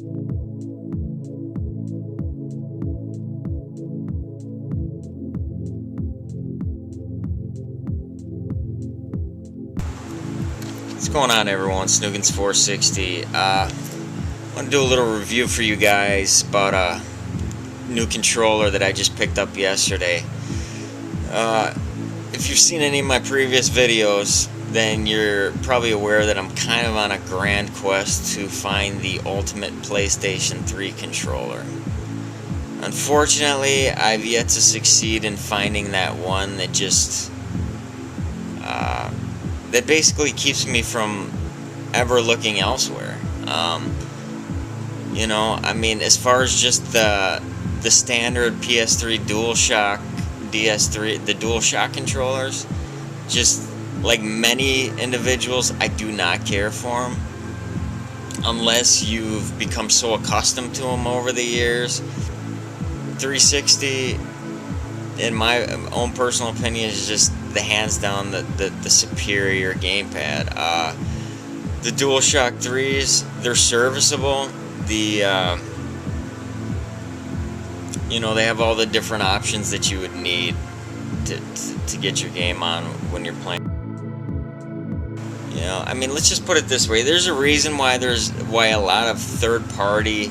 What's going on, everyone? Snoogans460. I want to do a little review for you guys about a new controller that I just picked up yesterday. If you've seen any of my previous videos, then you're probably aware that I'm kind of on a grand quest to find the ultimate PlayStation 3 controller. Unfortunately, I've yet to succeed in finding that one that just that basically keeps me from ever looking elsewhere. You know, I mean, as far as just the standard PS3 DualShock DS3, the DualShock controllers, just like many individuals, I do not care for them unless you've become so accustomed to them over the years. 360, in my own personal opinion, is just the hands down the superior gamepad. The DualShock 3s, they're serviceable. You know, they have all the different options that you would need to get your game on when you're playing. You know, I mean, let's just put it this way. There's a reason why a lot of third-party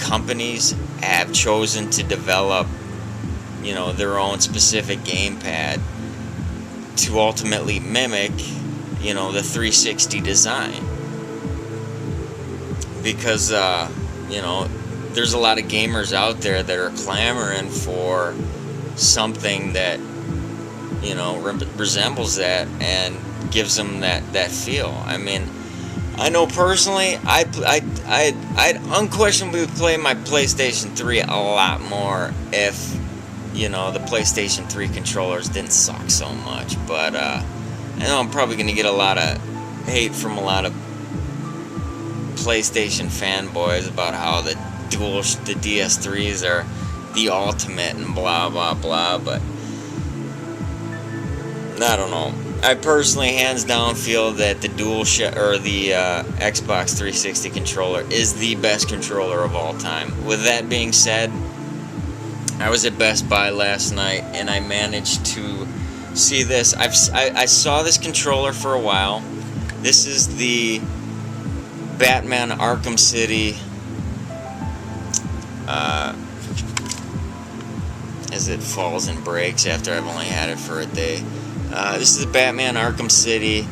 companies have chosen to develop, you know, their own specific gamepad to ultimately mimic, you know, the 360 design. Because, you know, there's a lot of gamers out there that are clamoring for something that, you know, resembles that and gives them that feel. I mean, I know personally, I'd unquestionably play my PlayStation 3 a lot more if, you know, the PlayStation 3 controllers didn't suck so much. But I know I'm probably going to get a lot of hate from a lot of PlayStation fanboys about how the DS3s are the ultimate and blah blah blah, but I don't know. I personally, hands down, feel that the Xbox 360 controller is the best controller of all time. With that being said, I was at Best Buy last night and I managed to see this. I saw this controller for a while. This is the Batman Arkham City, as it falls and breaks after I've only had it for a day. This is the Batman Arkham City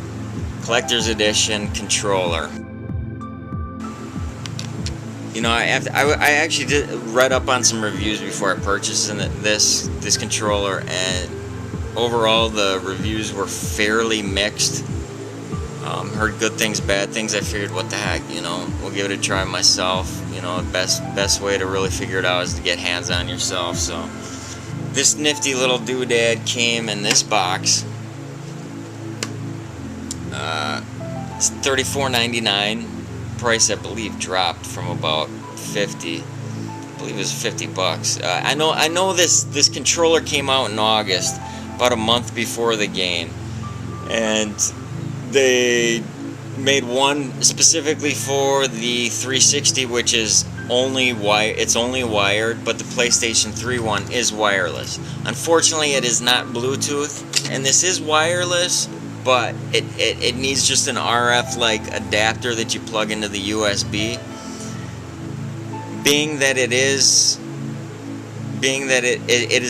Collector's Edition controller. You know, I actually read up on some reviews before I purchased this controller, and overall the reviews were fairly mixed. Heard good things, bad things. I figured, what the heck, you know, we'll give it a try myself. You know, the best way to really figure it out is to get hands on yourself. So this nifty little doodad came in this box. It's $34.99. Price, I believe, dropped from about $50. I believe it was $50. I know this controller came out in August, about a month before the game, and they made one specifically for the 360, which is only wired, but the PlayStation 3 one is wireless. Unfortunately, it is not Bluetooth, and this is wireless, but it needs just an RF like adapter that you plug into the USB. Being that it is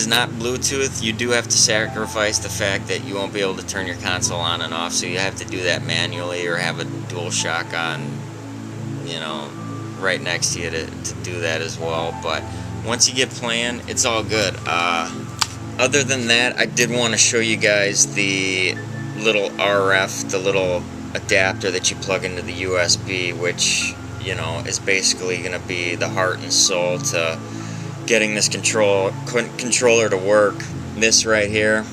not Bluetooth, you do have to sacrifice the fact that you won't be able to turn your console on and off, so you have to do that manually or have a DualShock on, you know, right next to you to do that as well. But once you get playing, it's all good. Other than that, I did want to show you guys the little RF, the little adapter that you plug into the USB, which, you know, is basically going to be the heart and soul to getting this controller to work. This right here,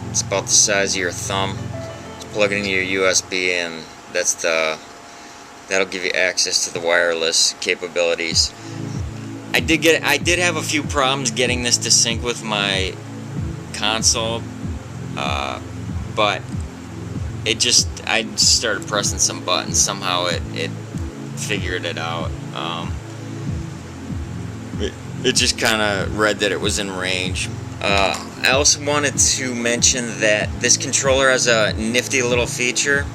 it's about the size of your thumb. Just plug it into your USB, and that'll give you access to the wireless capabilities. I did have a few problems getting this to sync with my console, but it just I just started pressing some buttons. Somehow it figured it out. It just kind of read that it was in range. I also wanted to mention that this controller has a nifty little feature.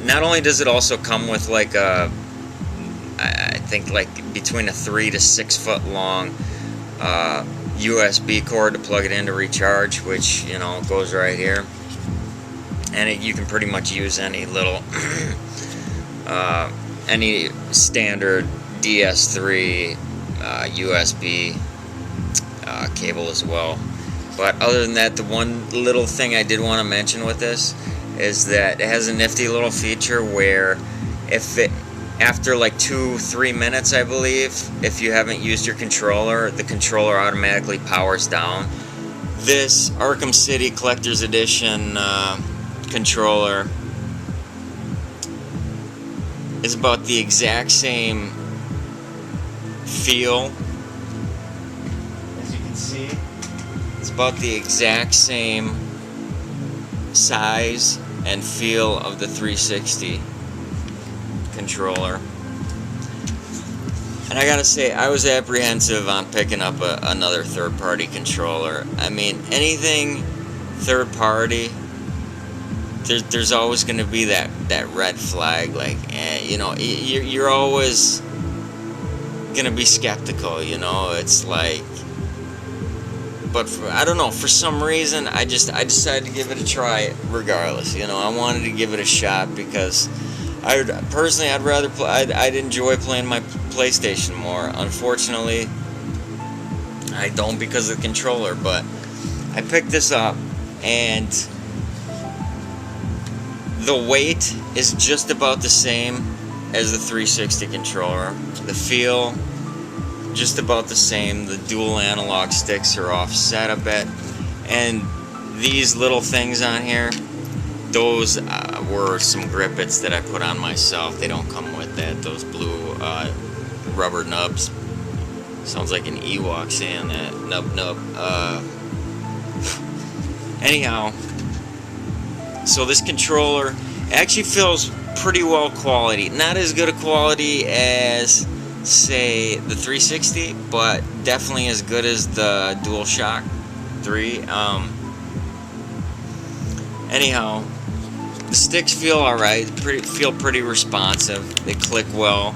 Not only does it also come with like a, I think like between a 3 to 6 foot long USB cord to plug it in to recharge, which, you know, goes right here. And you can pretty much use any little, any standard DS3 USB cable as well. But other than that, the one little thing I did want to mention with this is that it has a nifty little feature where if it, after like 2-3 minutes, I believe, if you haven't used your controller, the controller automatically powers down. This Arkham City Collector's Edition controller is about the exact same feel. As you can see, it's about the exact same size and feel of the 360 controller. And I gotta say, I was apprehensive on picking up another third-party controller. I mean, anything third-party, there's always going to be that red flag. Like, you know, you're always going to be skeptical, you know. It's like, but I don't know, for some reason, I decided to give it a try regardless. You know, I wanted to give it a shot because I'd rather play. I'd enjoy playing my PlayStation more. Unfortunately, I don't because of the controller. But I picked this up, and the weight is just about the same as the 360 controller. The feel, just about the same. The dual analog sticks are offset a bit, and these little things on here, those were some grippets that I put on myself. They don't come with that. Those blue rubber nubs. Sounds like an Ewok saying that. Nub. Anyhow, so this controller actually feels pretty well quality. Not as good a quality as, say, the 360, but definitely as good as the DualShock 3. Anyhow, the sticks feel alright, feel pretty responsive. They click well,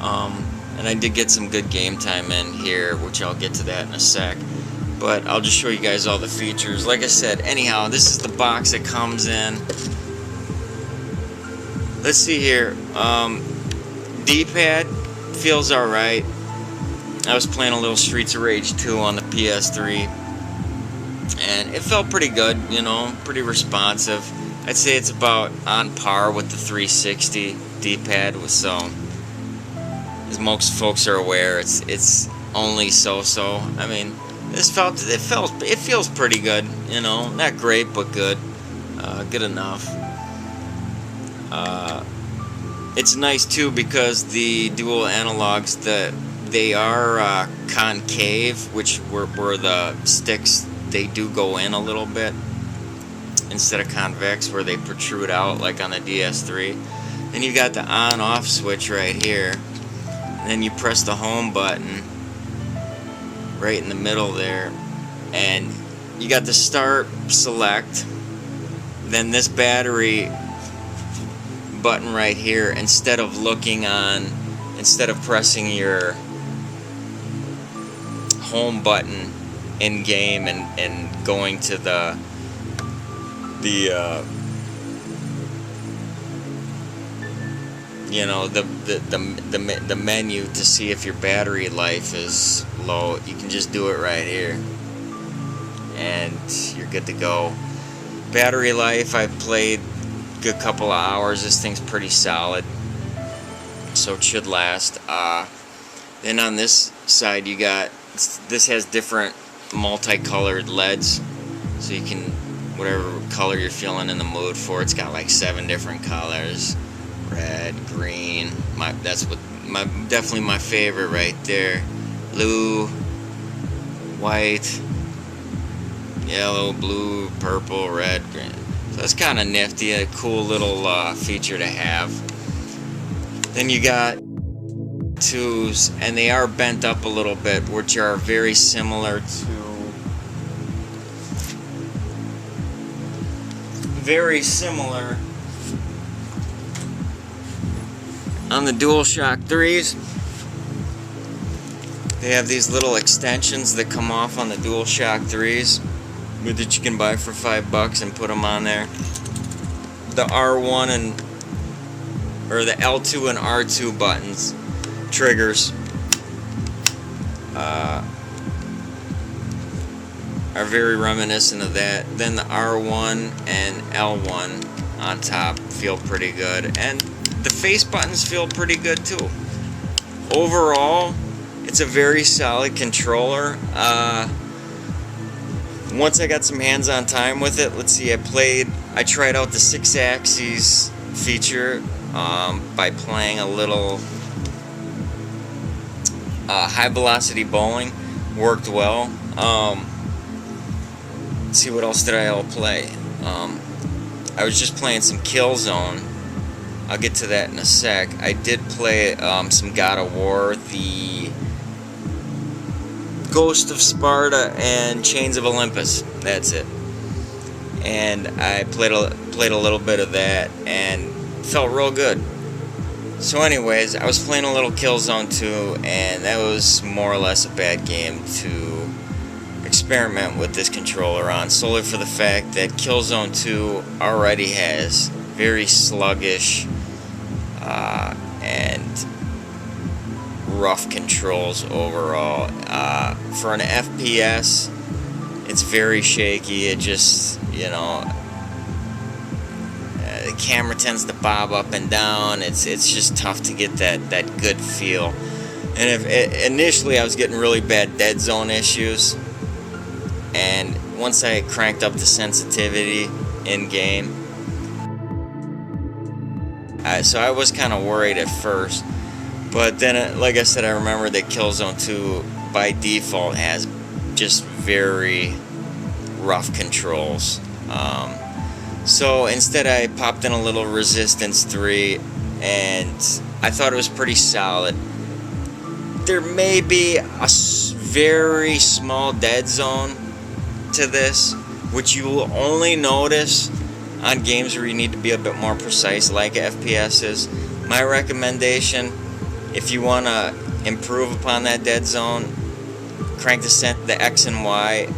and I did get some good game time in here, which I'll get to that in a sec. But I'll just show you guys all the features. Like I said, anyhow, this is the box it comes in. Let's see here. D-pad feels alright. I was playing a little Streets of Rage 2 on the PS3, and it felt pretty good, you know, pretty responsive. I'd say it's about on par with the 360 D-pad, so as most folks are aware, it's only so-so. I mean, it feels pretty good, you know, not great but good, good enough. It's nice too because the dual analogs, they are concave, which where the sticks, they do go in a little bit instead of convex where they protrude out like on the DS3. Then you got the on-off switch right here, and then you press the home button right in the middle there, and you got the start, select, then this battery button right here. Instead of pressing your home button in game and going to the you know, the menu to see if your battery life is low, you can just do it right here and you're good to go. Battery life, I've played a good couple of hours. This thing's pretty solid, so it should last. Then on this side you got, this has different multicolored LEDs, so you can, whatever color you're feeling in the mood for, it's got like 7 different colors. Red, green, that's definitely my favorite right there. Blue, white, yellow, blue, purple, red, green. So that's kind of nifty, a cool little feature to have. Then you got 2s, and they are bent up a little bit, which are very similar on the DualShock 3s. They have these little extensions that come off on the DualShock 3s that you can buy for $5 and put them on there. The R1 or the L2 and R2 buttons, triggers, are very reminiscent of that. Then the R1 and L1 on top feel pretty good, and the face buttons feel pretty good too. Overall, it's a very solid controller. Once I got some hands-on time with it, let's see, I tried out the 6-axis feature by playing a little high-velocity bowling. Worked well. Let's see, what else did I all play? I was just playing some Killzone. I'll get to that in a sec. I did play some God of War, the Ghost of Sparta, and Chains of Olympus. That's it. And I played a little bit of that and felt real good. So anyways, I was playing a little Killzone 2, and that was more or less a bad game to experiment with this controller on, solely for the fact that Killzone 2 already has very sluggish and rough controls overall. For an FPS, it's very shaky. It just, the camera tends to bob up and down. It's just tough to get that good feel. And initially I was getting really bad dead zone issues, and once I cranked up the sensitivity in game, so I was kind of worried at first. But then, like I said, I remember that Killzone 2 by default has just very rough controls. So instead I popped in a little Resistance 3, and I thought it was pretty solid. There may be a very small dead zone to this, which you will only notice on games where you need to be a bit more precise, like FPS is. My recommendation, if you want to improve upon that dead zone, crank the X and Y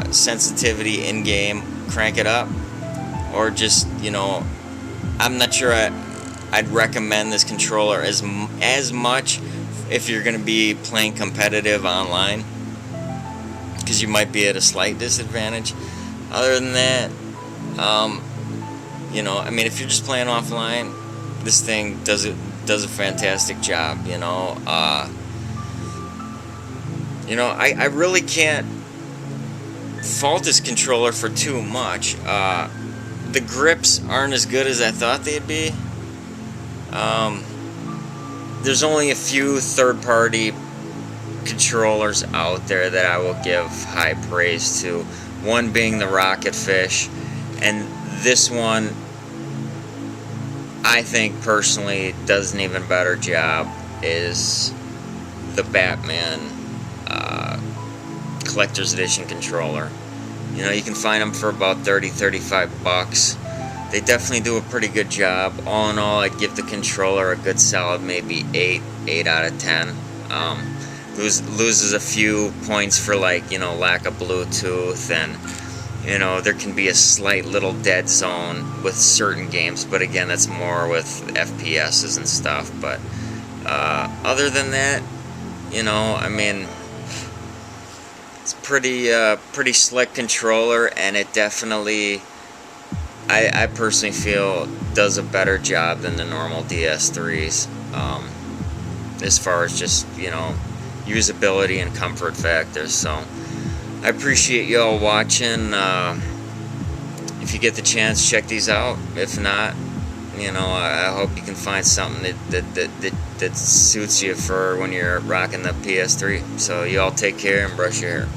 sensitivity in game, crank it up, or just, I'm not sure I'd recommend this controller as much if you're going to be playing competitive online, because you might be at a slight disadvantage. Other than that, if you're just playing offline, this thing does a fantastic job. I really can't fault this controller for too much. The grips aren't as good as I thought they'd be. There's only a few third-party controllers out there that I will give high praise to. One being the Rocketfish, and this one I think personally does an even better job, is the Batman Collector's Edition controller. You can find them for about $30-35. They definitely do a pretty good job. All in all, I'd give the controller a good solid maybe 8 out of 10. Loses a few points for lack of Bluetooth, and there can be a slight little dead zone with certain games, but again, that's more with FPSs and stuff. But other than that, it's pretty slick controller, and it definitely, I personally feel, does a better job than the normal DS3s, as far as just, usability and comfort factors. So I appreciate you all watching. If you get the chance, check these out. If not, I hope you can find something that suits you for when you're rocking the PS3. So you all take care and brush your hair.